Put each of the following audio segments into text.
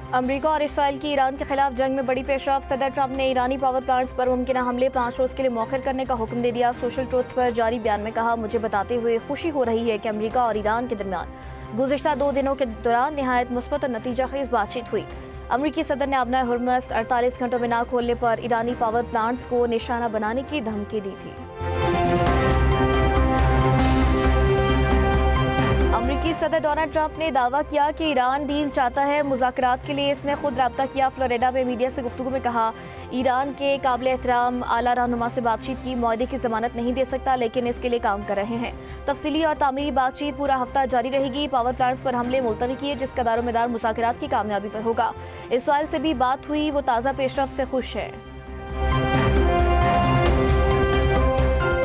America और Israel की Iran के खिलाफ जंग में बड़ी पेशरफ। सदर ट्रंप ने ईरानी पावर प्लांट्स पर मुमकिन हमले 5 रोज के लिए मौखर करने का हुक्म दे दिया। सोशल ट्रुथ पर जारी बयान में कहा, मुझे बताते हुए खुशी हो रही है कि अमेरिका और ईरान के दरमियान गुज़िश्ता 2 दिनों के दौरान निहायत मुस्बत और नतीजाखेज बातचीत हुई। अमेरिकी सदर ने आबना हुर्मुज़ 48 घंटों में ना खोलने पर ईरानी पावर प्लांट्स को निशाना बनाने की धमकी दी थी। अमेरिकी सदर डोनाल्ड ट्रंप ने दावा किया कि ईरान डील चाहता है। मुज़ाकरात के लिए इसने खुद रब्ता किया। फ्लोरिडा में मीडिया से गुफ्तगू में कहा, ईरान के काबिल एहतराम आला रहनुमा से बातचीत की मुआहदे की जमानत नहीं दे सकता, लेकिन इसके लिए काम कर रहे हैं। तफसीली और तामीरी बातचीत पूरा हफ्ता जारी रहेगी। पावर प्लांट्स पर हमले मुलतवी किए, जिसका दारोमदार मुज़ाकरात की कामयाबी पर होगा। इसराइल से भी बात हुई, वो ताज़ा पेशरफ से खुश है।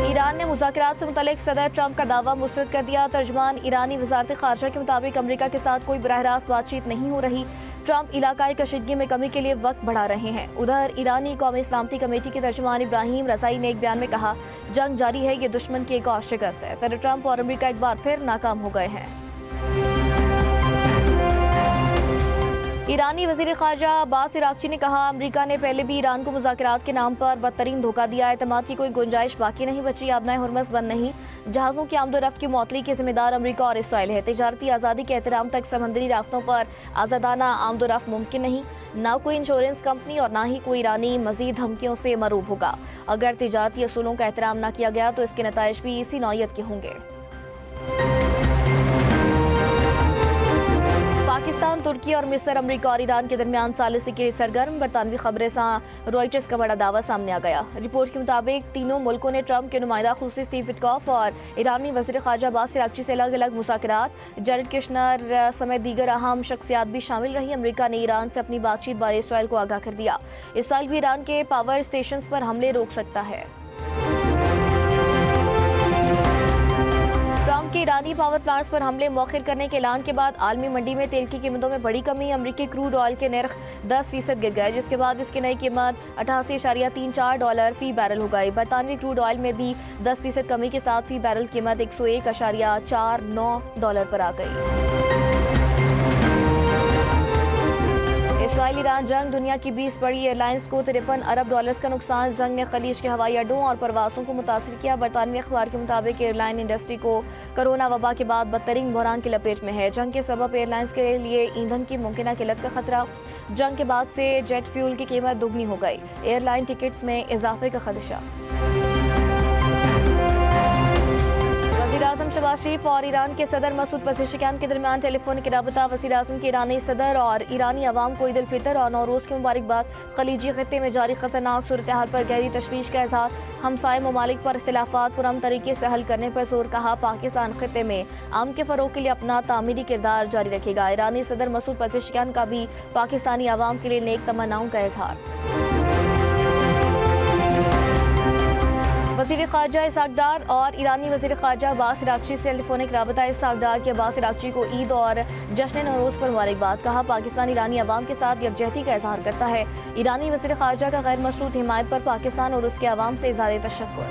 ईरान ने मुज़ाकरात से मुतल्लिक सदर ट्रंप का दावा मुस्तरद कर दिया। तर्जुमान ईरानी वज़ारत ख़ारजा के मुताबिक अमेरिका के साथ कोई बराह रास्त बातचीत नहीं हो रही। ट्रंप इलाकाई कशीदगी में कमी के लिए वक्त बढ़ा रहे हैं। उधर ईरानी कौमी सलामती कमेटी के तर्जुमान इब्राहिम रज़ाई ने एक बयान में कहा, जंग जारी है, ये दुश्मन की एक और शिकस्त है। सदर ट्रंप और अमेरिका एक बार फिर नाकाम हो गए हैं। ईरानी वज़ीर ख़ारजा अब्बास इराक़ची ने कहा, अमेरिका ने पहले भी ईरान को मुज़ाकरात के नाम पर बदतरीन धोखा दिया। एतमाद की कोई गुंजाइश बाकी नहीं बची। आबना हुर्मुज़ बंद नहीं, जहाज़ों की आमदोरफ्त की मुअत्तली के जिम्मेदार अमेरिका और इसराइल है। तिजारती आज़ादी के एहतराम तक समंदरी रास्तों पर आज़ादाना आमदोरफ्त मुमकिन नहीं। ना कोई इंश्योरेंस कंपनी और ना ही कोई ईरानी मज़ीद धमकियों से मरूब होगा। अगर तिजारती असूलों का एहतराम न किया गया तो इसके नताइज भी इसी नौयत के होंगे। पाकिस्तान, तुर्की और मिस्र अमेरिका और ईरान के दरमियान सालिसी के सरगर्म। बरतानवी खबरें से रॉयटर्स का बड़ा दावा सामने आ गया। रिपोर्ट के मुताबिक तीनों मुल्कों ने ट्रंप के नुमाइंदा खुसूसी स्टीव विटकॉफ और ईरानी वज़ीर ख़ारजा अब्बास इराक़ची से अलग अलग मुज़ाकरात। जैरेड कुशनर समेत दीगर अहम शख्सियात भी शामिल रही। अमेरिका ने ईरान से अपनी बातचीत बारे इसराइल को आगाह कर दिया। इसराइल भी ईरान के पावर स्टेशन पर हमले रोक सकता है। ट्रंप के ईरानी पावर प्लांट्स पर हमले मौखिर करने के ऐलान के बाद आलमी मंडी में तेल की कीमतों में बड़ी कमी। अमेरिकी क्रूड ऑयल के नर्ख 10% गिर गए, जिसके बाद इसकी नई कीमत $88.34 फी बैरल हो गई। बरतानवी क्रूड ऑयल में भी 10% कमी के साथ फी बैरल कीमत $101.49 पर आ गई। इसराइल ईरान जंग, दुनिया की 20 बड़ी एयरलाइंस को $53 अरब का नुकसान। जंग ने खलीज के हवाई अड्डों और परवासों को मुतासर किया। बरतानवी अखबार के मुताबिक एयरलाइन इंडस्ट्री को कोरोना वबा के बाद बदतरीन बहरान की लपेट में है। जंग के सबब एयरलाइंस के लिए ईंधन की मुमकिन किल्लत का खतरा। जंग के बाद से जेट फ्यूल की कीमत दुगनी हो गई। एयरलाइन टिकट्स में इजाफे का खदशा। वज़ीर-ए-आज़म शहबाज शरीफ और ईरान के सदर मसूद पज़ेश्कियान के दरमियान टेलीफोनिक राबता। वज़ीर-ए-आज़म के ईरानी सदर और ईरानी अवाम को ईद उल फितर और नौरोज़ की मुबारकबाद। खलीजी खित्ते में जारी खतरनाक सूरत हाल पर गहरी तशवीश का इज़हार। हमसाय ममालिक पर इख्तिलाफ़ात पुरअमन तरीके से हल करने पर जोर। कहा, पाकिस्तान खित्ते में अमन के फ़रोग़ के लिए अपना तामीरी किरदार जारी रखेगा। ईरानी सदर मसूद पज़ेश्कियान का भी पाकिस्तानी अवाम के लिए नेक तमन्नाओं का इज़हार। वज़ीर ख़ारजा इसहाक़ डार और ईरानी वज़ीर ख़ारजा अब्बास इराक़ची से टेलीफोनिक राबता। इसहाक़ डार के अब्बास इराक़ची को ईद और जश्न नौरोज़ पर मुबारकबाद। कहा, पाकिस्तान ईरानी अवाम के साथ यकजहती का इज़हार करता है। ईरानी वज़ीर ख़ारजा का गैर मशरूत हिमायत पर पाकिस्तान और उसके अवाम से इज़हार तशक्कुर।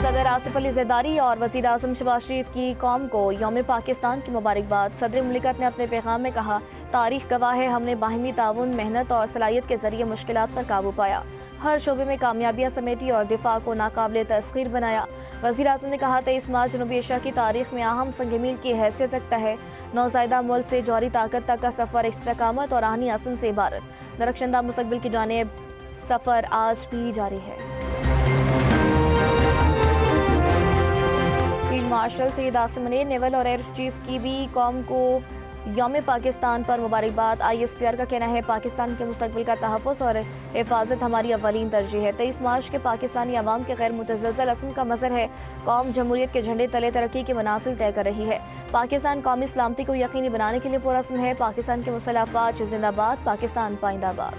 सदर आसिफ अली ज़रदारी और वज़ीर-ए-आज़म शहबाज शरीफ की कौम को यौम पाकिस्तान की मुबारकबाद। सदर मुमलिकत ने अपने पैगाम में कहा, तारीख़ गवाह है, हमने बाहिमी ताउन, मेहनत और सलाहियत के ज़रिए मुश्किलात पर काबू पाया। हर शोबे में कामयाबियाँ समेटी और दिफा को नाकाबिल तस्ख़ीर बनाया। वज़ीर-ए-आज़म ने कहा, 23 मार्च जनूबी एशिया की तारीख़ में अहम संग मील की हैसियत रखता है। नौज़ायदा मुल्क से जौहरी ताकत तक का सफ़र इस्तिक़ामत और आहनी अज़्म से इबारत। दरख्शंदा मुस्तक़बिल की जानिब सफ़र आज भी जारी है। Field marshal Syed Asim Munir, naval और एयर चीफ की भी कौम को यौम पाकिस्तान पर मुबारकबाद। ISPR का कहना है, पाकिस्तान के मुस्तक़बिल का तहफ़्फ़ुज़ और हिफाजत हमारी अव्वलीन तरजीह है। 23 मार्च के पाकिस्तानी अवाम के गैर मुतज़लज़ल अज़्म का मज़हर है। कौम जमहूरियत के झंडे तले तरक्की के मनासिल तय कर रही है। पाकिस्तान कौमी सलामती को यकीनी बनाने के लिए पुरअज़्म है। पाकिस्तान के मुसल्लह अफ़वाज जिंदाबाद, पाकिस्तान पाइंदाबाद।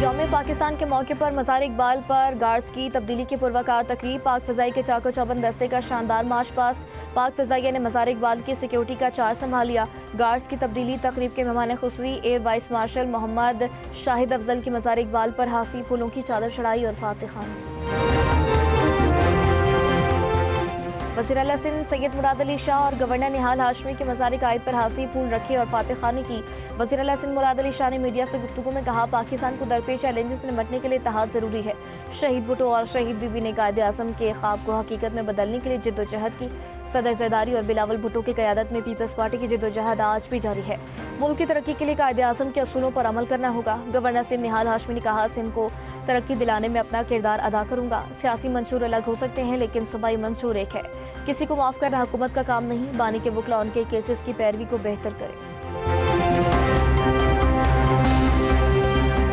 यौम पाकिस्तान के मौके पर मज़ार इकबाल पर गार्ड्स की तब्दीली की पुरवकार तकरीब। पाक फ़ज़ाई के चाको चौबंद दस्ते का शानदार मार्च पास्ट। पाक फ़ज़ाइया ने मज़ार इकबाल की सिक्योरिटी का चार्ज संभाल लिया। गार्ड्स की तब्दीली तकरीब के मेहमान खुसूसी air vice marshal Mohammad Shahid Afzal की मज़ार इकबाल पर हासी फूलों की चादर चढ़ाई और फातिह खान की। वज़ीर आला सिंध सैयद मुराद अली शाह और गवर्नर निहाल हाशमी के मज़ार कायद पर हासी फूल रखे और फातह खानी की। वज़ीर आला सिंध मुराद अली शाह ने मीडिया से गुफ्तगू में कहा, पाकिस्तान को दरपेश चैलेंजेस से निपटने के लिए इत्तेहाद ज़रूरी है। शहीद भुट्टो और शहीद बीबी ने कायदे आज़म के ख्वाब को हकीकत में बदलने के लिए जिद्दोजहद की। सदर ज़रदारी और बिलावल भुट्टो की क़यादत में पीपल्स पार्टी की जिद्दोजहद आज भी जारी है। मुल्क की तरक्की के लिए कायदे आज़म के असूलों पर अमल करना होगा। गवर्नर सिंध निहाल हाशमी ने कहा, सिंध को तरक्की दिलाने में अपना किरदार अदा करूंगा। सियासी मंशूर अलग हो सकते हैं लेकिन सूबाई मंशूर एक है। किसी को माफ़ करना हुकूमत का काम नहीं। बानी के वकला उनके केसेस की पैरवी को बेहतर करें।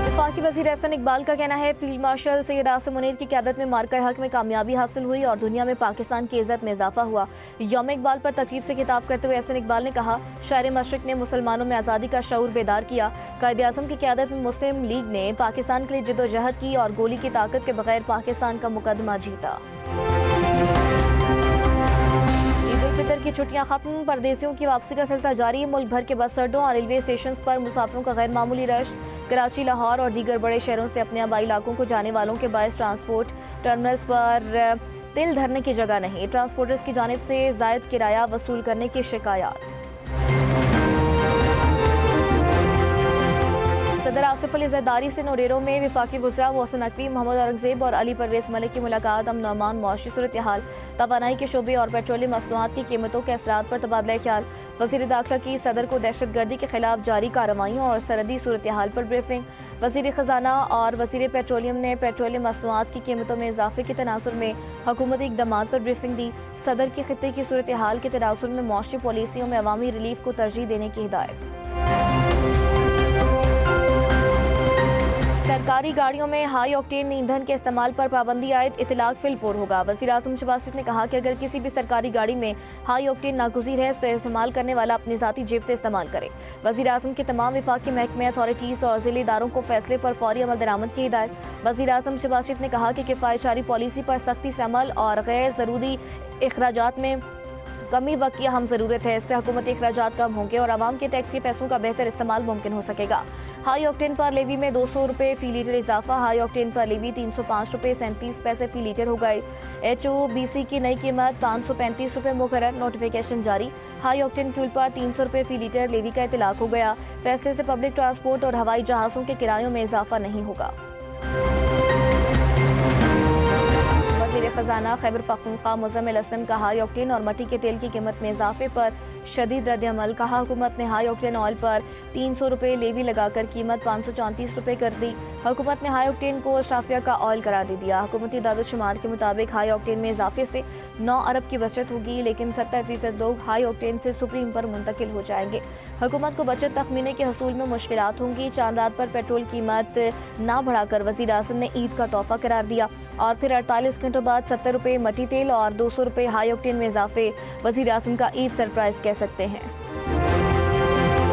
वफाकी वज़ीर एहसन इकबाल का कहना है, फील्ड मार्शल सैयद आसिम मुनीर की क़यादत में मार्का हक में कामयाबी हासिल हुई और दुनिया में पाकिस्तान की इज़्ज़त में इजाफा हुआ। यौम इकबाल पर तकरीब से खिताब करते हुए एहसन इकबाल ने कहा, शायर मशरिक ने मुसलमानों में आज़ादी का शऊर बेदार किया। कायदे आज़म की क़यादत में मुस्लिम लीग ने पाकिस्तान के लिए जिद्दोजहद की और गोली की ताकत के बगैर पाकिस्तान का मुकदमा जीता। फितर की छुट्टियां खत्म, परदेसियों की वापसी का सिलसिला जारी। मुल्क भर के बस अड्डों और रेलवे स्टेशन पर मुसाफिरों का गैर मामूली रश। कराची, लाहौर और दीगर बड़े शहरों से अपने आबाई इलाकों को जाने वालों के बायस ट्रांसपोर्ट टर्मिनल्स पर तिल धरने की जगह नहीं। ट्रांसपोर्टर्स की जानिब से जायद किराया वसूल करने की शिकायत। सदर आसिफ अली ज़रदारी से नोरेरो में वफाकी वज़रा मोहसिन नकवी, मोहम्मद औरंगज़ेब और अली परवेज़ मलिक की मुलाकात। अमन अमान, मुआशी सूरत हाल, तवानाई के शोबे और पेट्रोलियम मसनूआत की कीमतों के असरात पर तबादला ख्याल। वज़ीर दाखिला की सदर को दहशत गर्दी के खिलाफ जारी कार्रवाइयों और सरहदी सूरत हाल पर ब्रीफिंग। वज़ीर ख़जाना और वज़ीर पेट्रोलियम ने पेट्रोलियम मसनूआत की कीमतों में इजाफे के तनासुर में हुकूमती इक़दामात पर ब्रीफिंग दी। सदर की खित्ते की सूरत हाल के तनासुर में मुआशी पॉलिसियों में अवामी रिलीफ को तरजीह देने की हिदायत। सरकारी गाड़ियों में हाई ऑक्टेन ईंधन के इस्तेमाल पर पाबंदी आयद इतलाक फिलफोर होगा। वज़ीर आज़म शहबाज शरीफ ने कहा कि अगर किसी भी सरकारी गाड़ी में हाई ऑक्टेन नागुज़ीर है तो इस्तेमाल करने वाला अपनी ज़ाती जेब से इस्तेमाल करे। वज़ीर आज़म के तमाम वफाकी महकमे, अथॉरिटीज़ और ज़िले इदारों को फैसले पर फौरी अमल दरामद की हिदायत। वज़ीर आज़म शहबाज शरीफ ने कहा कि किफ़ायत जारी पॉलिसी पर सख्ती से अमल और गैर ज़रूरी अखराजात में कमी वक्त की अहम ज़रूरत है। इससे हुकूमती अखराजात कम होंगे और आवाम के टैक्स के पैसों का बेहतर इस्तेमाल मुमकिन हो सकेगा। हाई ऑक्टेन पर लेवी में 200 रुपये फ़ी लीटर इजाफा। हाई ऑक्टेन पर लेवी 305 रुपये 37 पैसे फ़ी लीटर हो गए। HOBC की नई कीमत 535 रुपये मुकर्रर। नोटिफिकेशन जारी। हाई ऑक्टेन फ्यूल पर 300 रुपये फ़ी लीटर लेवी का इतलाक हो गया। फैसले से पब्लिक ट्रांसपोर्ट और हवाई जहाज़ों के किरायों में इजाफा नहीं होगा। वज़ीर ख़जाना खैबर पख्तूनख्वा मुज़म्मिल असलम का हाई ऑक्टेन और मट्टी के तेल की कीमत में इजाफे पर शदीद रद्द-ए-अमल। कहा, हुकूमत ने हाई ऑक्टेन ऑयल पर 300 रुपये लेवी लगाकर कीमत 534 रुपये कर दी। हुकूमत ने हाई ऑक्टेन को शाफिया का ऑयल करार दे दिया। हुकूमती दादोशुमार के मुताबिक हाई ऑक्टेन में इजाफे से 9 अरब की बचत होगी, लेकिन 70% लोग हाई ऑक्टेन से सुप्रीम पर मुंतकिल हो जाएंगे। हुकूमत को बचत तखमीने के हसूल में मुश्किलात होंगी। चांद रात पर पेट्रोल कीमत ना बढ़ाकर वज़ीर आज़म ने ईद का तोहफा करार दिया और फिर 48 घंटों बाद 70 रुपये मट्टी तेल और 200 रुपये हाई ऑक्टेन में इजाफे। वज़ीर आज़म का ईद सरप्राइज कह सकते हैं।